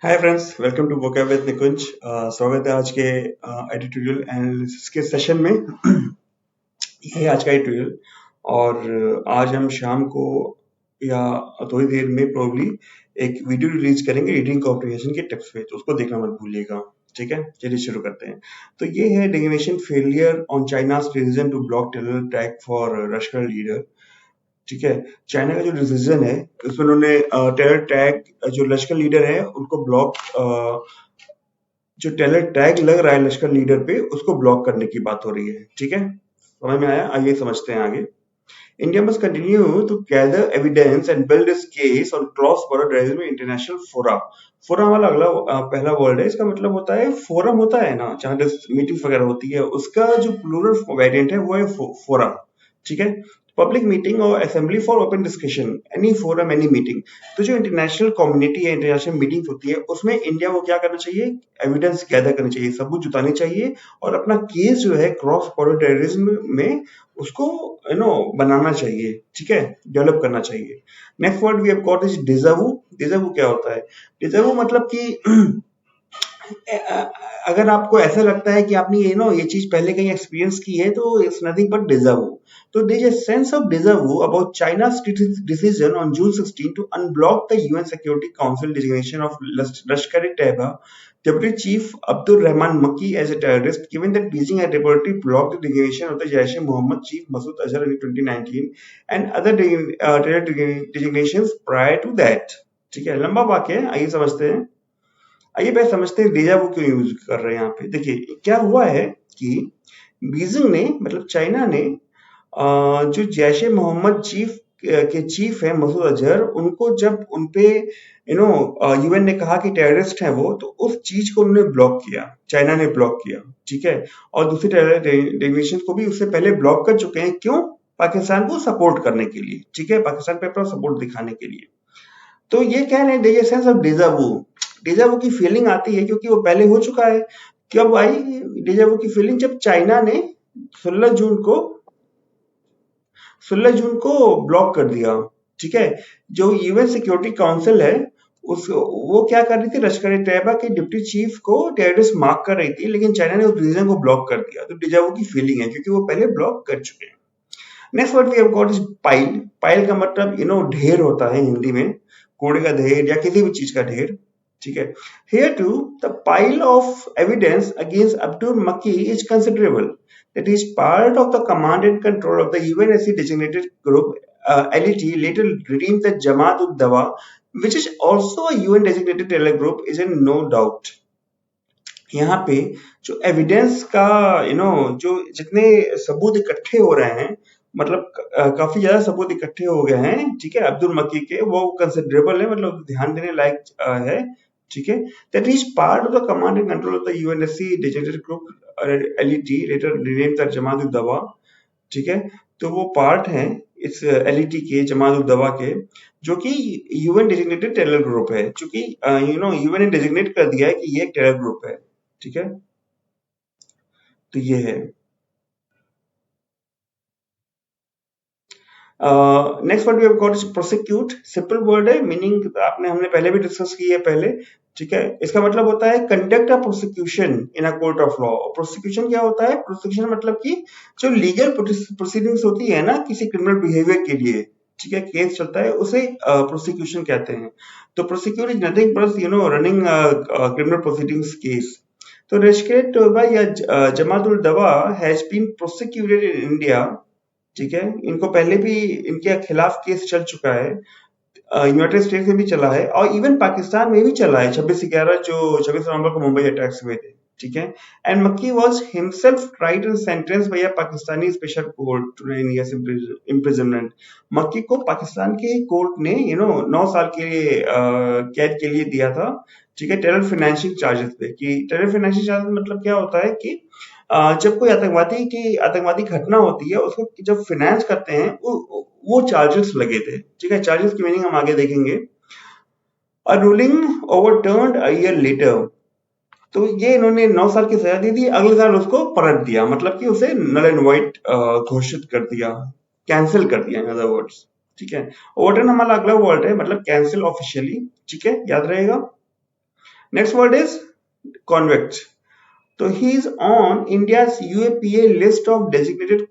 Hi friends, welcome to vocab with Nikunj. स्वागत है आज के एडिटोरियल एनालिसिस के सेशन में। यही आज का एडिटोरियल। और आज हम शाम को या थोड़ी देर में प्रोबब्ली एक वीडियो रिलीज करेंगे रीडिंग कॉम्प्रिहेंशन के टिप्स पे, तो उसको देखना मत भूलिएगा। ठीक है, चलिए शुरू करते हैं। तो ये है definition failure on China's decision to block terror attack for Russian leader. ठीक है, चाइना का जो डिसीजन है उसमें उन्होंने टेरर अटैक जो लश्कर लीडर है उनको ब्लॉक, जो टेरर टैग लग रहा है लश्कर लीडर पे उसको ब्लॉक करने की बात हो रही है। ठीक है, समझ में आया? आइए समझते हैं आगे। India must continue to gather evidence and build its case on cross border terrorism in international fora. Fora वाला अगला पहला वर्ड है, इसका मतलब होता है फोरम होता है ना, जहाँ मीटिंग वगैरह होती है, उसका जो प्लूरल वेरिएंट है वो है फोरा। ठीक है, पब्लिक मीटिंग और assembly for open discussion, any forum any meeting. तो जो इंटरनेशनल कम्युनिटी है, इंटरनेशनल मीटिंग होती है, उसमें इंडिया को क्या करना चाहिए? एविडेंस गैदर करनी चाहिए, सबूत जुटाने चाहिए और अपना केस जो है क्रॉस बॉर्डर टेररिज्म में उसको बनाना चाहिए। ठीक है, डेवलप करना चाहिए। Next word we have got is deja vu. Deja vu क्या होता है? डिजावू मतलब कि अगर आपको ऐसा लगता है कि आपने ये चीज पहले कहीं एक्सपीरियंस की है, तो इट्स नथिंग बट डिजावू। तो there is a sense of deja vu about China's decision on June 16 to unblock the UN Security Council designation of Lashkar-e-Taiba Deputy Chief Abdur Rahman Makki as a terrorist, given that Beijing had reportedly blocked the designation of the Jaish-e-Mohammed chief Masood Azhar in 2019 and other terror designations prior to that। ठीक है, लंबा वाक्य है, आइए समझते हैं। आइए पहले समझते हैं डेजा वू क्यों यूज कर रहे हैं यहाँ पे। देखिए क्या हुआ है कि बीजिंग ने, मतलब चाइना ने, जो जैश ए मोहम्मद चीफ के चीफ है मसूद अजहर, उनको जब उनपे यूएन ने कहा कि टेररिस्ट हैं वो, तो उस चीज को उन्होंने ब्लॉक किया, चाइना ने ब्लॉक किया। ठीक है, और दूसरी टेररिस्ट को भी उससे पहले ब्लॉक कर चुके हैं। क्यों? पाकिस्तान को सपोर्ट करने के लिए। ठीक है, पाकिस्तान पे अपना सपोर्ट दिखाने के लिए। तो ये कह रहे हैं there is sense of deja vu. Deja vu की फीलिंग आती है क्योंकि वो पहले हो चुका है। कब आई डेजावू की फीलिंग? जब चाइना ने 16 जून को 16 जून को ब्लॉक कर दिया। ठीक है, जो यूएन सिक्योरिटी काउंसिल है उस वो क्या कर रही थी? लश्कर ए तैयबा के डिप्टी चीफ को टेररिस्ट मार्क कर रही थी, लेकिन चाइना ने उस रीजन को ब्लॉक कर दिया। तो डेजावू की फीलिंग है क्योंकि वो पहले ब्लॉक कर चुके हैं। Next word we have got is pile. Pile का मतलब ढेर होता है हिंदी में, कूड़े का ढेर या किसी भी चीज का ढेर। ठीक है, here too the pile of evidence against Abdul Makki is considerable. That is part of the command and control of the UNSC designated group. LET later redeemed the Jamaat ud-Dawa, which is also a UN designated terror group, is in no doubt. यहाँ पे जो evidence का जो जितने सबूत इकट्ठे हो रहे हैं, मतलब काफी ज्यादा सबूत इकट्ठे हो गए हैं। ठीक है, अब्दुल मक्की के, वो कंसिडरेबल है, मतलब ध्यान देने लायक है। ठीक है, that is part of the command and control of the UNSC digital group LET later renamed the Jamaat ud Dawa. ठीक है, तो वो पार्ट है इस एलईटी के, जमात उद दवा के, जो कि यूएन डेजिग्नेटेड टेरर ग्रुप है। चूंकि यूएन ने डेजिग्नेट कर दिया है कि ये एक टेरर ग्रुप है। ठीक है, तो ये है। Next word we have got is prosecute. Simple word है, मीनिंग हमने पहले भी डिस्कस की है पहले। ठीक है, इसका मतलब होता है conduct a prosecution in a court of law. Prosecution क्या होता है? प्रोसिक्यूशन मतलब कि जो लीगल प्रोसीडिंग्स होती है ना किसी क्रिमिनल बिहेवियर के लिए, ठीक है, केस चलता है, उसे प्रोसिक्यूशन कहते हैं। तो prosecute is nothing but running criminal proceedings case. तो लश्कर तैयबा या Jamaat ul Dawa has been prosecuted in India. ठीक है, इनको पहले भी इनके खिलाफ केस चल चुका है, यूनाइटेड स्टेट्स में भी चला है और इवन पाकिस्तान में भी चला है। 26/11 जो 26 नवंबर को मुंबई अटैक्स हुए थे। ठीक है, and Makki was himself tried and sentenced by a Pakistani special court to 9 years imprisonment। मक्की को पाकिस्तान के कोर्ट ने 9 साल के कैद के लिए दिया था। ठीक है, टेरर फाइनेंशिंग चार्जेस पे। कि टेरर फाइनेंशिंग चार्जेस मतलब क्या होता है कि जब कोई आतंकवादी घटना होती है, उसको जब फाइनेंस करते हैं, वो चार्जेस लगे थे। ठीक है, चार्जेस की मीनिंग हम आगे देखेंगे। A ruling ओवरटर्न्ड a year later. तो ये इन्होंने 9 साल की सजा दी थी, अगले साल उसको पलट दिया, मतलब कि उसे नल एंड वाइट घोषित कर दिया, कैंसिल कर दिया इन अदर वर्ड्स। ठीक है, ओवरटर्न हमारा अगला वर्ड है, मतलब कैंसिल ऑफिशियली। ठीक है, याद रहेगा। Next word is convict. So he is on India's UAPA list of designated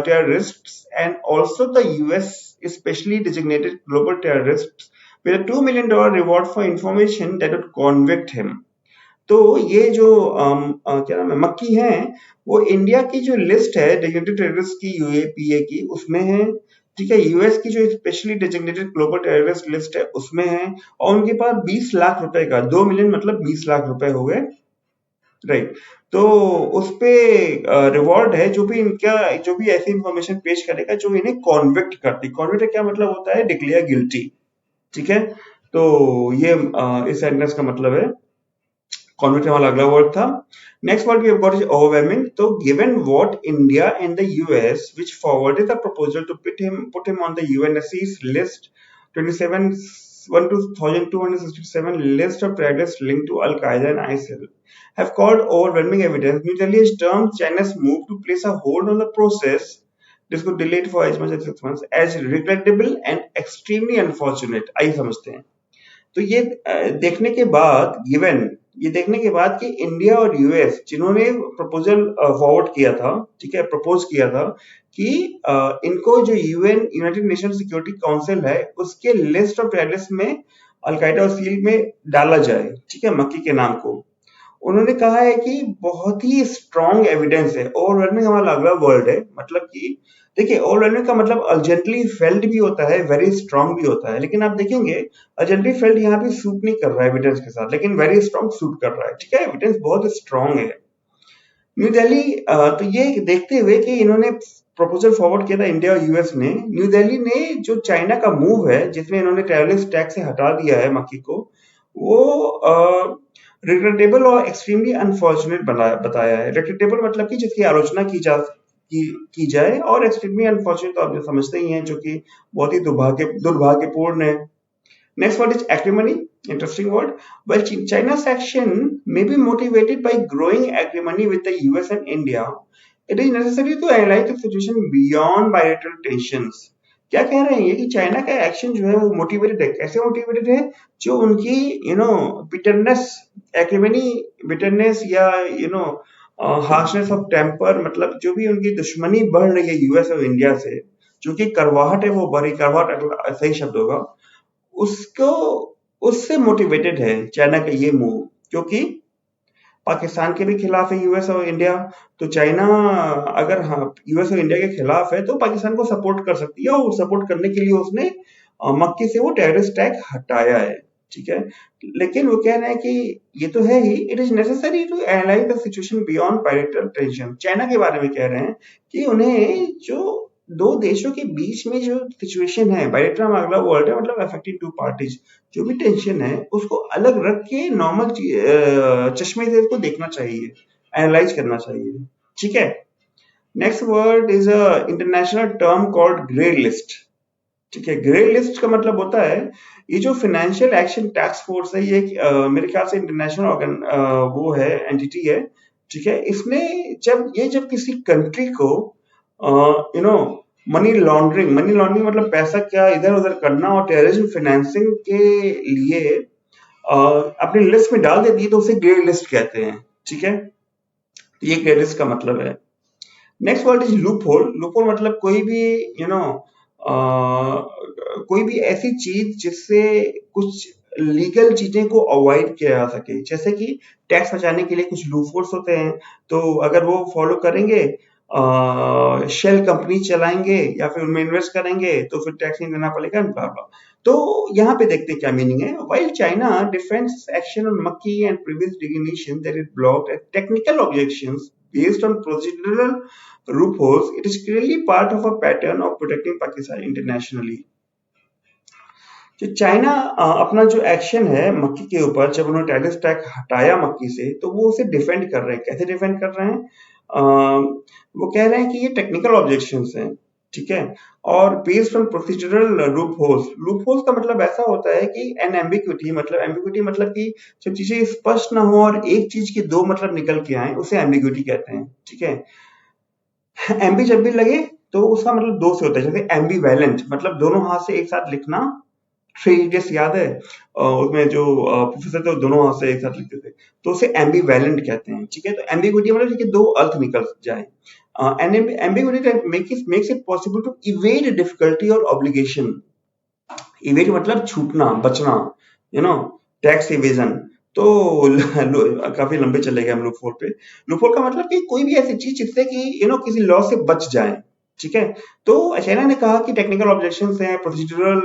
terrorists and also the US especially designated global terrorists with a $2 million reward for information that would convict him. तो ये जो क्या नाम है मक्की है, वो India की जो लिस्ट है डेजिग्नेटेड टेररिस्ट की यूएपीए की उसमें है. ठीक है, यूएस की जो specially designated global terrorist list है उसमें है, और उनके पास 20 लाख रुपए का 2 मिलियन मतलब 20 लाख रुपए हो गए, राइट. तो उस पे रिवॉर्ड है जो भी इनका जो भी ऐसी इंफॉर्मेशन पेश करेगा जो इन्हें कॉन्विक्ट करती. कॉन्विक्ट क्या मतलब होता है? Declare guilty. ठीक है, तो ये इस सेंटेंस का मतलब है. कॉन्विक्ट वाला अगला वर्ड था. Next word we have got is overwhelming. तो given what India and the US which forwarded the proposal to put him on the UNSC's list 27 1267 list of terrorists linked to Al Qaeda and ISIL have called overwhelming evidence. New Delhi has termed China's move to place a hold on the process, this could delay it for as much as 6 months, as regrettable and extremely unfortunate. आइए समझते हैं. तो ये देखने के बाद ये देखने के बाद कि इंडिया और यूएस जिन्होंने प्रपोजल फॉरवर्ड किया था, ठीक है, प्रपोज किया था कि इनको जो UN United nation security council है उसके लिस्ट ऑफ टेररिस्ट में अलकायदा और सील में डाला जाए, ठीक है, मक्की के नाम को. उन्होंने कहा है कि बहुत ही स्ट्रॉन्ग एविडेंस है. ओवरवेलमिंग हमारा अगला वर्ड है, मतलब कि देखिए ओवरवेलमिंग का मतलब अर्जेंटली फेल्ड भी होता है, वेरी स्ट्रॉन्ग भी होता है. लेकिन आप देखेंगे अर्जेंटली फेल्ड यहाँ पे सूट नहीं कर रहा है एविडेंस के साथ, लेकिन वेरी स्ट्रॉन्ग सूट कर रहा है. ठीक है, एविडेंस बहुत स्ट्रॉन्ग है. न्यू दिल्ली तो ये देखते हुए कि इन्होंने प्रपोजल फॉरवर्ड किया था इंडिया और यूएस ने, न्यू दिल्ली ने जो चाइना का मूव है जिसमें इन्होंने टेररिस्ट टैक्स से हटा दिया है मक्की को, वो रिग्रेटेबल और एक्सट्रीमली अनफॉर्चुनेट बताया है. रिग्रेटेबल मतलब कि जिसकी आलोचना की जाए, और एक्सट्रीमली अनफॉर्चुनेट तो आप जो समझते ही हैं जो कि बहुत ही दुर्भाग्यपूर्ण है. Next word is acrimony. Interesting word. While China's action may be motivated by growing acrimony with the US and India, it is necessary to analyze the situation beyond bilateral tensions. क्या कह रहे हैं ये कि चाइना का action जो है वो मोटिवेटेड है. कैसे मोटिवेटेड है? जो उनकी बिटरनेस, एक्रिमनी, बिटरनेस या हार्शनेस ऑफ टेम्पर, मतलब जो भी उनकी दुश्मनी बढ़ रही है यूएस और इंडिया से, जो कि करवाहट है वो बढ़ी, करवाहट सही शब्द होगा, उसको उससे मोटिवेटेड है चाइना का ये मूव. क्योंकि पाकिस्तान के भी खिलाफ है यूएस और इंडिया, तो चाइना अगर यूएस और इंडिया के खिलाफ है तो पाकिस्तान को सपोर्ट कर सकती है, और सपोर्ट करने के लिए उसने मक्की से वो टेररिस्ट टैग हटाया है. ठीक है, लेकिन वो कह रहे हैं कि ये तो है ही, it is necessary to analyse the situation beyond bilateral tension. China के बारे में कह रहे हैं कि उन्हें जो दो देशों के बीच में जो सिचुएशन है, बायलैटरल अगला वर्ड है, मतलब अफेक्टिंग टू पार्टीज, जो भी टेंशन है उसको अलग रख के नॉर्मल चश्मे से इसको देखना चाहिए, एनालाइज करना चाहिए. ठीक है. Next word is a international term called grey list. ठीक है, ग्रे लिस्ट का मतलब होता है ये जो फाइनेंशियल एक्शन टास्क फोर्स है, ये मेरे ख्याल से इंटरनेशनल वो है, एंटिटी है. ठीक है, इसमें जब किसी कंट्री को मनी लॉन्ड्रिंग मतलब पैसा क्या इधर उधर करना और टेररिज्म फाइनेंसिंग के लिए अपनी लिस्ट में डाल देती है तो उसे ग्रे लिस्ट कहते हैं. ठीक है, ये ग्रे लिस्ट का मतलब है. Next word is loop hole. Loop hole मतलब कोई भी कोई भी ऐसी चीज जिससे कुछ लीगल चीजें को अवॉइड किया जा सके. जैसे कि टैक्स बचाने के लिए कुछ लूप होल्स होते हैं, तो अगर वो फॉलो करेंगे, शेल कंपनी चलाएंगे या फिर उनमें इन्वेस्ट करेंगे तो फिर टैक्स नहीं देना पड़ेगा, ब्ला. तो यहाँ पे देखते हैं क्या मीनिंग है. While China defence action on Makki and previous designation that it blocked at technical objections based on procedural loopholes, it is clearly part of a pattern of protecting Pakistan internationally. जो चाइना अपना जो action है मक्की के ऊपर, जब उन्होंने terrorist tag हटाया मक्की से, तो वो उसे डिफेंड कर रहे हैं. कैसे डिफेंड कर रहे हैं? वो कह रहे हैं कि ये टेक्निकल ऑब्जेक्शंस हैं. ठीक है, और based on procedural loopholes. Loopholes का मतलब ऐसा होता है कि एन एम्बिग्विटी मतलब कि जब चीजें स्पष्ट ना हो और एक चीज के दो मतलब निकल के आए, उसे एम्बिग्विटी कहते हैं. ठीक है, एम्बी जब भी लगे तो उसका मतलब दो से होता है. जैसे एम्बीवैलेंट मतलब दोनों हाथ से एक साथ लिखना थ्री इडियट्स याद है? उसमें जो प्रोफेसर थे वो दोनों हाथ से एक साथ लिखते थे, तो उसे एम्बीवैलेंट कहते हैं, ठीक है। तो एम्बिगुइटी मतलब कि दो अर्थ निकल जाए। And ambiguity makes it possible to evade difficulty और ऑब्लिगेशन। इवेड मतलब छूटना, बचना, यू नो, टैक्स इवेजन। तो काफी लंबे चले गए हम लूपहोल पे। लूपहोल का मतलब कि कोई भी ऐसी चीज जिससे कि किसी लॉ से बच जाए, ठीक है। तो चाइना ने कहा कि टेक्निकल ऑब्जेक्शंस हैं, प्रोसीजरल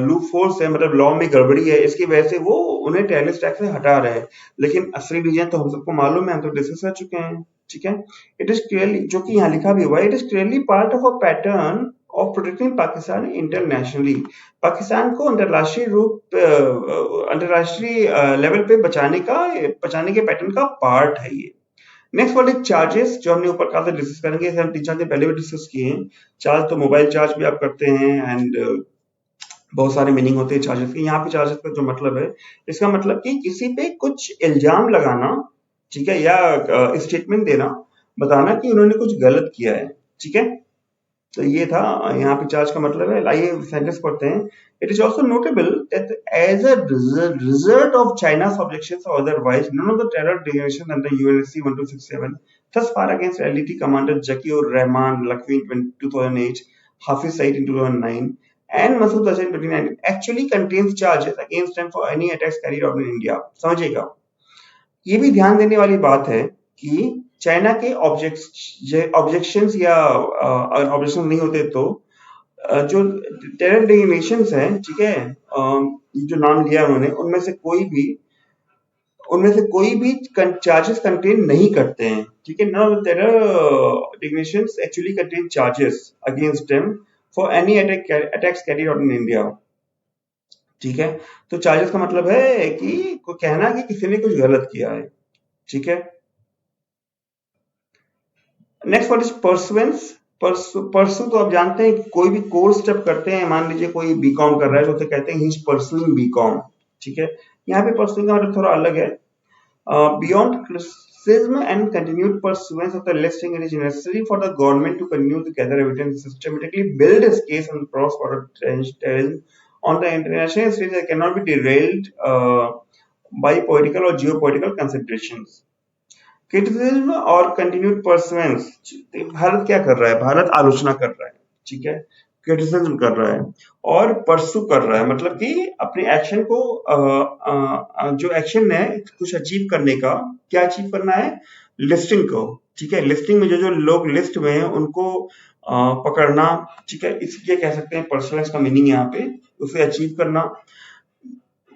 लूप होल्स है, मतलब लॉ में गड़बड़ी है, इसकी वजह से वो उन्हें टेरिफ टैक्स से हटा रहे हैं। लेकिन असली रीजन तो हम सबको मालूम है, हम तो डिस्कस कर चुके हैं, ठीक है। इट इज क्लियरली, जो कि यहाँ लिखा भी हुआ है, it is clearly part of a pattern of protecting Pakistan internationally. Pakistan को अंतरराष्ट्रीय लेवल पे बचाने के पैटर्न का पार्ट है ये। नेक्स्ट वाले चार्जेस जो हमने ऊपर कहा था डिस्कस करेंगे, हम 3-4 दिन पहले भी डिस्कस किए हैं। चार्ज तो मोबाइल चार्ज भी आप करते हैं, एंड बहुत सारे मीनिंग होते हैं चार्जेस के। यहाँ पे चार्जेस का जो मतलब है, इसका मतलब कि किसी पे कुछ इल्जाम लगाना, ठीक है, या स्टेटमेंट देना, बताना कि उन्होंने कुछ गलत किया है, ठीक है। तो ये था यहाँ पे चार्ज का मतलब है। आइए सेंटेंस पढ़ते हैं। It is also notable that as a result of China's objections or otherwise, none of the terror declarations under UNSC 1267 thus far against LDT commander Zakir Rahman Lakwi in 2008, Hafiz Saeed in 2009, and Masood Azhar in 2019 actually contains charges against them for any attacks carried out in India। समझिएगा, ये भी ध्यान देने वाली बात है कि China के ऑब्जेक्शंस या अगर ऑब्जेक्शन नहीं होते तो जो टेरर डिग्नेशंस हैं, ठीक है, जो नाम लिया उन्होंने, उनमें से कोई भी चार्जेस कंटेन नहीं करते हैं, ठीक है। Non terror designations actually contain charges against them for any attacks carried out in India, ठीक है। तो चार्जेस का मतलब है कि को कहना कि किसी ने कुछ गलत किया है, ठीक है। Next what is pursuance. परसू तो आप जानते हैं कि कोई भी कोर्स स्टेप करते हैं, मान लीजिए कोई बीकॉम कर रहा है तो उसे कहते हैं ही इज परसुइंग बीकॉम, ठीक है। यहाँ पे परसुइंग का मतलब थोड़ा अलग है। Beyond criticism and continued pursuance of the listing, it is necessary for the government to continue to gather evidence, systematically build its case on cross-border terrorism on the international stage that cannot be derailed by political or geopolitical considerations। Criticism और continued pursuance, Bharat क्या कर रहा है? भारत आलोचना कर रहा है, ठीक है, क्रिटिसिज्म कर रहा है और परसू कर रहा है, मतलब कि अपने एक्शन को जो एक्शन है कुछ अचीव करने का, क्या अचीव करना है? लिस्टिंग को, ठीक है। लिस्टिंग में जो जो लोग लिस्ट में हैं उनको पकड़ना, ठीक है, इसलिए कह सकते हैं परसुएंस का मीनिंग यहाँ पे उसे अचीव करना।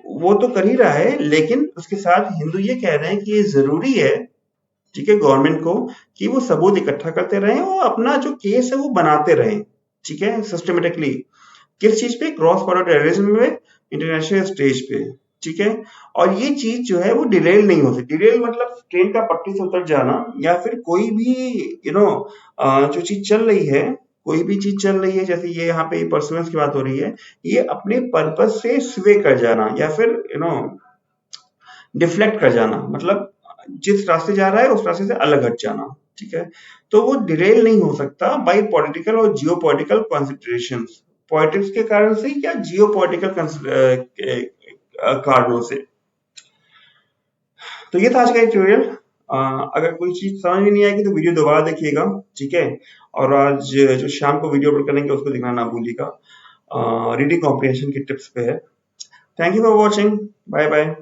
वो तो कर ही रहा है, लेकिन उसके साथ हिंदू ये कह रहे हैं कि ये जरूरी है, ठीक है, गवर्नमेंट को, कि वो सबूत इकट्ठा करते रहें और अपना जो केस है वो बनाते रहें, ठीक है, सिस्टमेटिकली। किस चीज पे? क्रॉस बॉर्डर टेररिज्म में, इंटरनेशनल स्टेज पे, ठीक है। और ये चीज जो है वो डिलेल नहीं हो सकती। डिलेल मतलब ट्रेन का पटरी से उतर जाना, या फिर कोई भी जो चीज चल रही है, कोई भी चीज चल रही है, जैसे ये यहाँ पे परसुएंस की बात हो रही है, ये अपने पर्पस से स्वे कर जाना या फिर डिफ्लेक्ट कर जाना, मतलब जिस रास्ते जा रहा है उस रास्ते से अलग हट जाना, ठीक है। तो वो डिरेल नहीं हो सकता बाय पॉलिटिकल और जियो पॉलिटिकल कंसिडरेशंस, पॉलिटिक्स के कारण से या जियो पॉलिटिकल कारणों से। तो ये था आज का ट्यूटोरियल। अगर कोई चीज समझ में नहीं आएगी तो वीडियो दोबारा देखिएगा, ठीक है। और आज जो शाम को वीडियो अपलोड करेंगे उसको देखना ना भूलिएगा, रीडिंग कॉम्प्रिहेंशन की टिप्स पे है। Thank you for watching, bye bye.